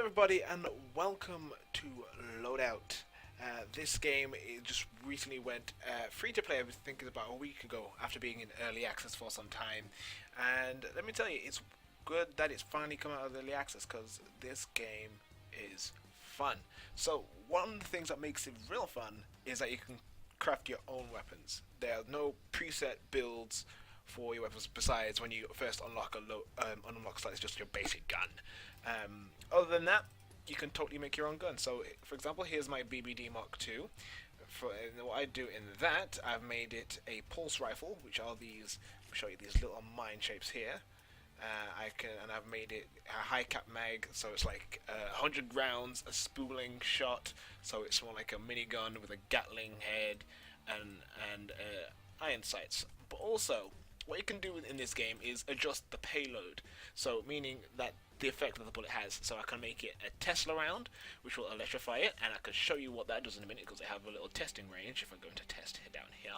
everybody, and welcome to Loadout. This game it just recently went free to play. I was thinking about a week ago after being in early access for some time, and let me tell you, it's good that it's finally come out of early access because this game is fun. So one of the things that makes it real fun is that you can craft your own weapons. There are no preset builds for your weapons besides when you first unlock unlock slot, it's just your basic gun. Other than that, you can totally make your own gun. So, for example, here's my BBD Mark II. What I do in that, I've made it a pulse rifle, which are these. I'll show you these little mine shapes here. I've made it a high cap mag, so it's like 100 rounds, a spooling shot, so it's more like a minigun with a Gatling head and iron sights. But also, what you can do in this game is adjust the payload. So meaning that the effect that the bullet has. So I can make it a Tesla round, which will electrify it, and I can show you what that does in a minute because they have a little testing range. If I go into test down here,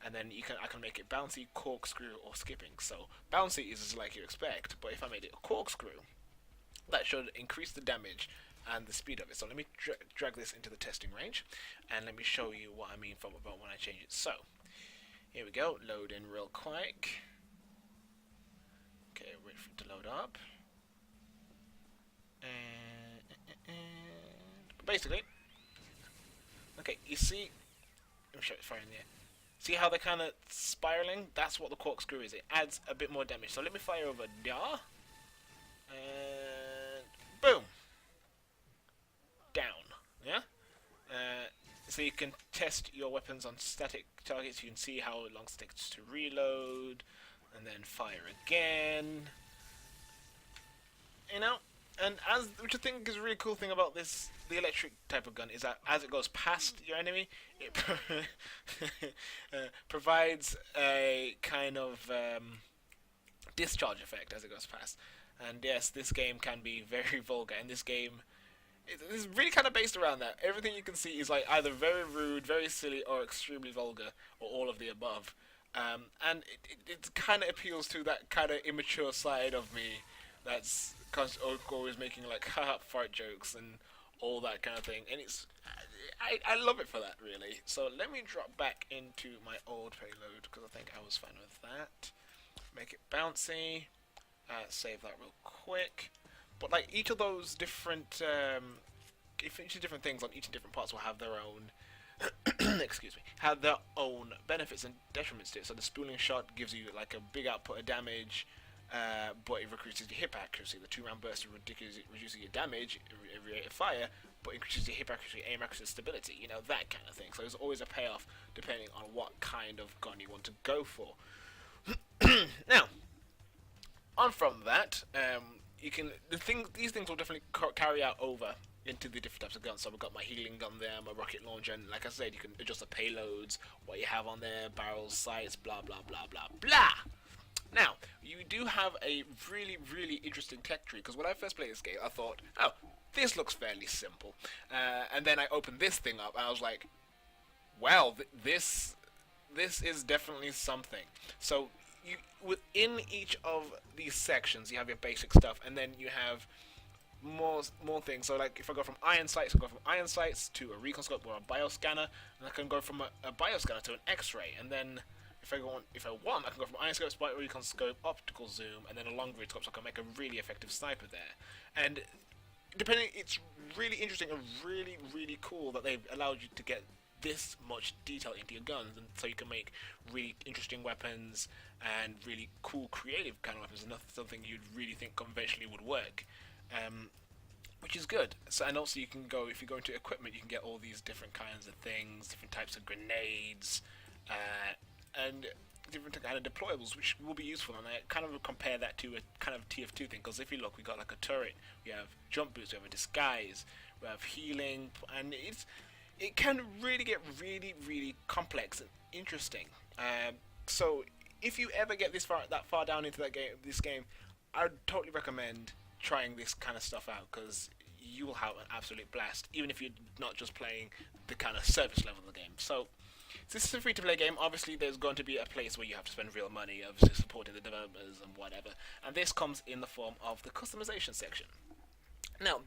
and then I can make it bouncy, corkscrew, or skipping. So bouncy is like you expect, but if I made it a corkscrew, that should increase the damage and the speed of it. So let me drag this into the testing range, and let me show you what I mean from about when I change it. So here we go, load in real quick. Okay, wait for it to load up. But basically, okay, you see, let me show it fire in the air. See how they're kind of spiraling? That's what the corkscrew is. It adds a bit more damage. So let me fire over there, and boom, down. Yeah. So you can test your weapons on static targets. You can see how long it takes to reload, and then fire again. You know, and which I think is a really cool thing about the electric type of gun is that as it goes past your enemy, it provides a kind of discharge effect as it goes past. And yes, this game can be very vulgar, and this game it's really kind of based around that. Everything you can see is like either very rude, very silly, or extremely vulgar, or all of the above. And it kind of appeals to that kind of immature side of me that's always making like haha fart jokes and all that kind of thing. And I love it for that, really. So let me drop back into my old payload because I think I was fine with that. Make it bouncy. Save that real quick. But like each of those different, each of different things on each of different parts will have their own, excuse me, have their own benefits and detriments to it. So the spooling shot gives you like a big output of damage, but it increases your hip accuracy. The 2-round burst reduces your damage, every rate of fire, but increases your hip accuracy, aim accuracy, stability. You know, that kind of thing. So there's always a payoff depending on what kind of gun you want to go for. Now, on from that, these things will definitely carry out over into the different types of guns. So we've got my healing gun there, my rocket launcher, and like I said, you can adjust the payloads, what you have on there, barrels, sights, blah blah blah blah blah. Now, you do have a really, really interesting tech tree, because when I first played this game, I thought, oh, this looks fairly simple. And then I opened this thing up, and I was like, well, this is definitely something. So within each of these sections, you have your basic stuff, and then you have more things. So like if I go from iron sights, I go from iron sights to a recon scope or a bioscanner, and I can go from a bioscanner to an X-ray, and then if I want, I can go from iron scope, recon scope, optical zoom, and then a long range scope, so I can make a really effective sniper there. And depending, it's really interesting and really, really cool that they've allowed you to get this much detail into your guns, and so you can make really interesting weapons and really cool, creative kind of weapons, and that's something you'd really think conventionally would work. Which is good. So, and also you can go, if you go into equipment, you can get all these different kinds of things, different types of grenades, and different kind of deployables, which will be useful. And I kind of compare that to a kind of TF2 thing, because if you look, we got like a turret, we have jump boots, we have a disguise, we have healing, and it can really get really, really complex and interesting. So if you ever get that far down into this game, I would totally recommend trying this kind of stuff out, because you will have an absolute blast, even if you're not just playing the kind of service level of the game. So this is a free-to-play game. Obviously, there's going to be a place where you have to spend real money, obviously supporting the developers and whatever. And this comes in the form of the customization section. Now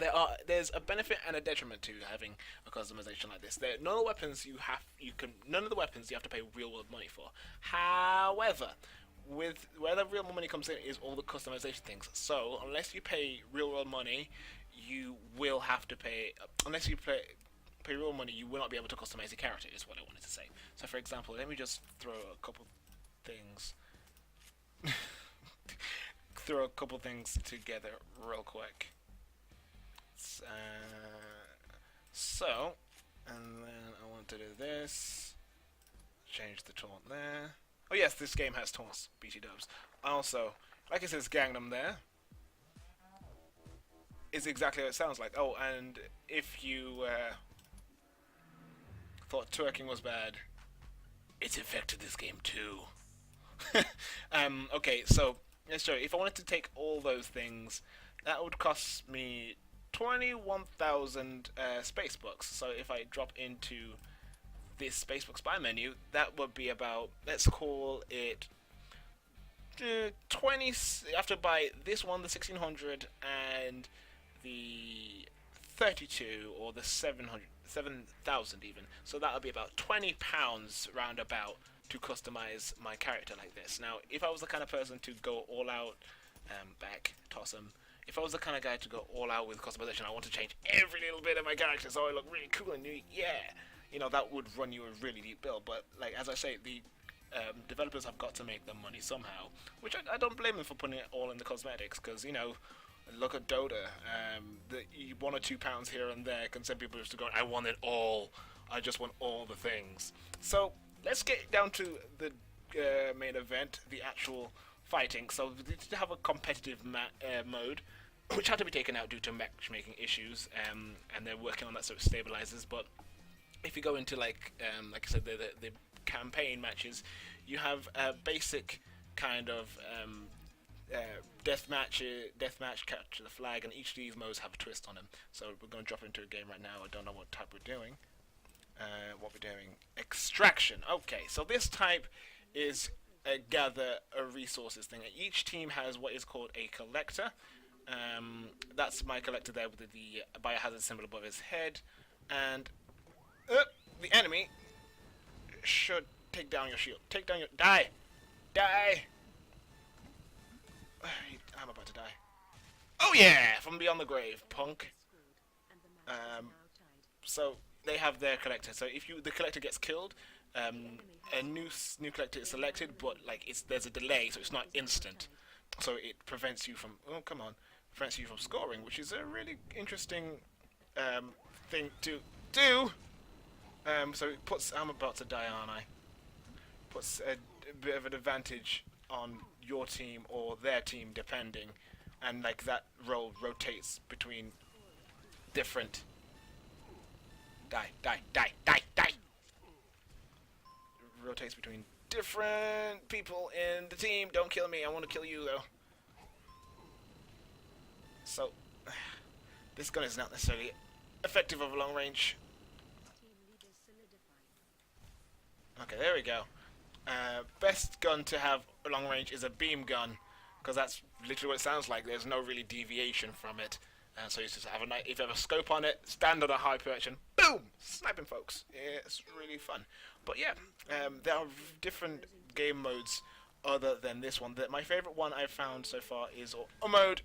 there's a benefit and a detriment to having a customization like this. None of the weapons none of the weapons you have to pay real world money for. However, with where the real money comes in is all the customization things. So unless you pay real world money, you will have to pay. Unless you pay real money, you will not be able to customize your character. Is what I wanted to say. So for example, let me just throw a couple things. Throw a couple things together real quick. So, and then I want to do this. Change the taunt there. Oh yes, this game has taunts, BT dubs. Also, like it says Gangnam there, is exactly what it sounds like. Oh, and if you thought twerking was bad, it's affected this game too. Okay, so let's show you. If I wanted to take all those things, that would cost me 21,000 space bucks. So if I drop into this space box buy menu, that would be about, let's call it 20. You have to buy this one, the 1600, and the 32, or the 700, 7,000 even. So that would be about £20 roundabout to customize my character like this. Now, if I was the kind of person to go all out, back, toss them. If I was the kind of guy to go all out with customization, I want to change every little bit of my character so I look really cool and new. Yeah, that would run you a really deep bill. But like as I say, the developers have got to make them money somehow, which I don't blame them for putting it all in the cosmetics, because look at Dota. The £1 or £2 here and there can send people just to go, I want it all. I just want all the things. So let's get down to the main event, the actual fighting. So we did have a competitive mode, which had to be taken out due to matchmaking issues, and they're working on that, so it stabilizes. But if you go into like I said, the campaign matches, you have a basic kind of deathmatch, capture the flag, and each of these modes have a twist on them. So we're going to drop into a game right now. I don't know what type we're doing. Extraction. Okay, so this type is a gather a resources thing. Each team has what is called a collector. That's my collector there with the biohazard symbol above his head, and the enemy should take down your shield. Take down your die. I'm about to die. Oh yeah, from beyond the grave, punk. So they have their collector. So if the collector gets killed, a new collector is selected, but like there's a delay, so it's not instant. So it prevents you from prevents you from scoring, which is a really interesting thing to do. So it puts, I'm about to die, aren't I? Puts a bit of an advantage on your team or their team, depending, and like that role rotates between different. Die. Rotates between different people in the team. Don't kill me. I want to kill you though. So this gun is not necessarily effective over long range. Okay, there we go. Best gun to have long range is a beam gun, because that's literally what it sounds like. There's no really deviation from it. So you just have if you have a scope on it, stand on a high perch and boom, sniping folks. Yeah, it's really fun. But yeah, there are different game modes other than this one. My favorite one I've found so far is a mode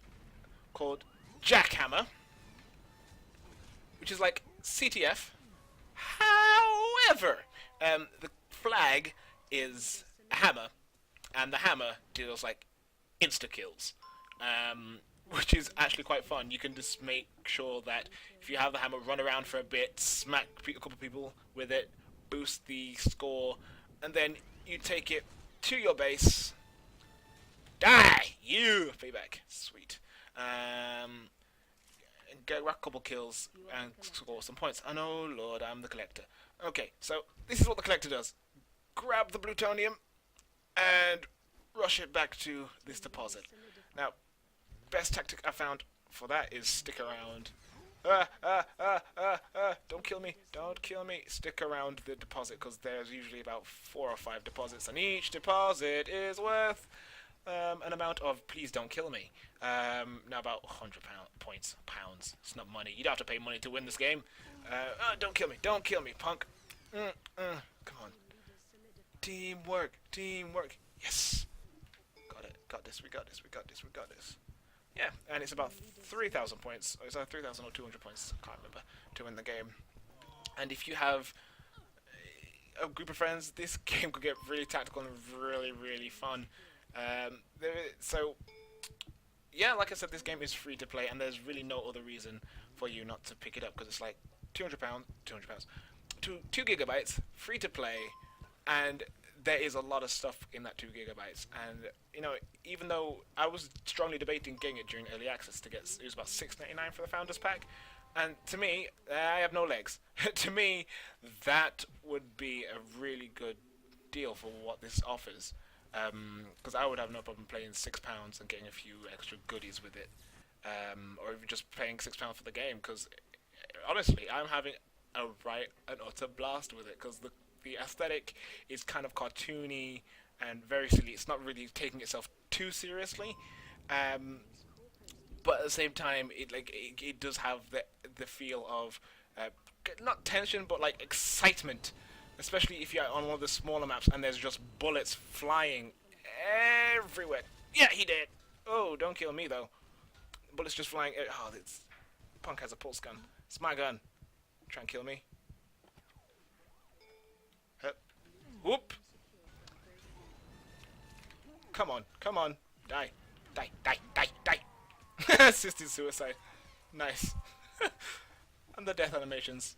called Jackhammer, which is like CTF. However, the flag is a hammer, and the hammer deals like insta kills, which is actually quite fun. You can just make sure that if you have the hammer, run around for a bit, smack a couple people with it, boost the score, and then you take it to your base. Die! You! Feedback. Sweet. Get a couple kills and score some points. And oh lord, I'm the collector. Okay, so this is what the collector does. Grab the plutonium and rush it back to this deposit. Now, best tactic I found for that is stick around. Don't kill me. Don't kill me. Stick around the deposit, because there's usually about 4 or 5 deposits, and each deposit is worth an amount of please don't kill me. Now about 100 points, pounds. It's not money. You don't have to pay money to win this game. Don't kill me, punk. Come on. Teamwork, teamwork. Yes. Got it. Got this. We got this. We got this. We got this. Yeah, and it's about 3,000 points. Or is that 3,000 or 200 points? I can't remember. To win the game. And if you have a group of friends, this game could get really tactical and really, really fun. So, yeah, like I said, this game is free to play, and there's really no other reason for you not to pick it up, because it's like £200, 2 gigabytes, free to play, and there is a lot of stuff in that 2 gigabytes. And you know, even though I was strongly debating getting it during early access to get, it was about $6.99 for the Founders Pack, and to me, I have no legs. To me, that would be a really good deal for what this offers. Because I would have no problem paying £6 and getting a few extra goodies with it, or even just paying £6 for the game. Because honestly, I'm having an utter blast with it. Because the aesthetic is kind of cartoony and very silly. It's not really taking itself too seriously, but at the same time, it does have the feel of not tension, but like excitement. Especially if you're on one of the smaller maps and there's just bullets flying everywhere. Yeah, he did. Oh, don't kill me though. Bullets just flying. Oh, Punk has a pulse gun. It's my gun. Try and kill me. Whoop. Come on, come on. Die. Die, die, die, die. Assisted suicide. Nice. And the death animations.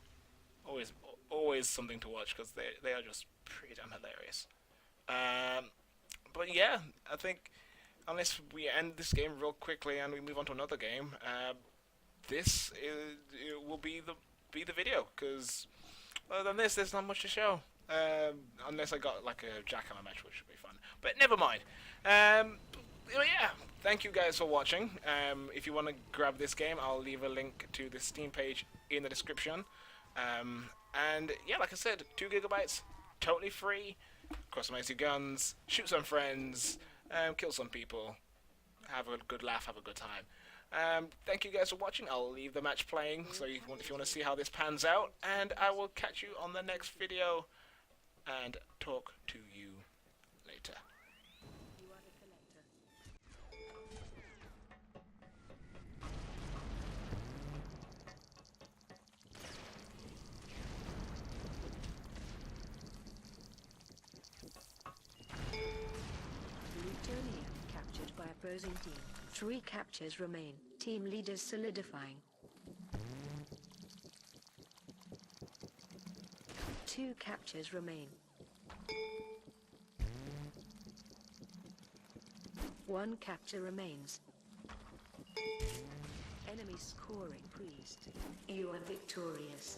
Always something to watch, because they are just pretty damn hilarious. But yeah, I think unless we end this game real quickly and we move on to another game, this will be the video, because other than this, there's not much to show. Unless I got like a jackhammer match, which would be fun. But never mind. Yeah, thank you guys for watching. If you want to grab this game, I'll leave a link to the Steam page in the description. And yeah, like I said, 2 gigabytes, totally free. Customize your guns, shoot some friends, kill some people, have a good laugh, have a good time. Thank you guys for watching. I'll leave the match playing, so if you want to see how this pans out, and I will catch you on the next video and talk to you later. Captured by opposing team. 3 captures remain. Team leaders solidifying. 2 captures remain. 1 capture remains. Enemy score increased. You are victorious.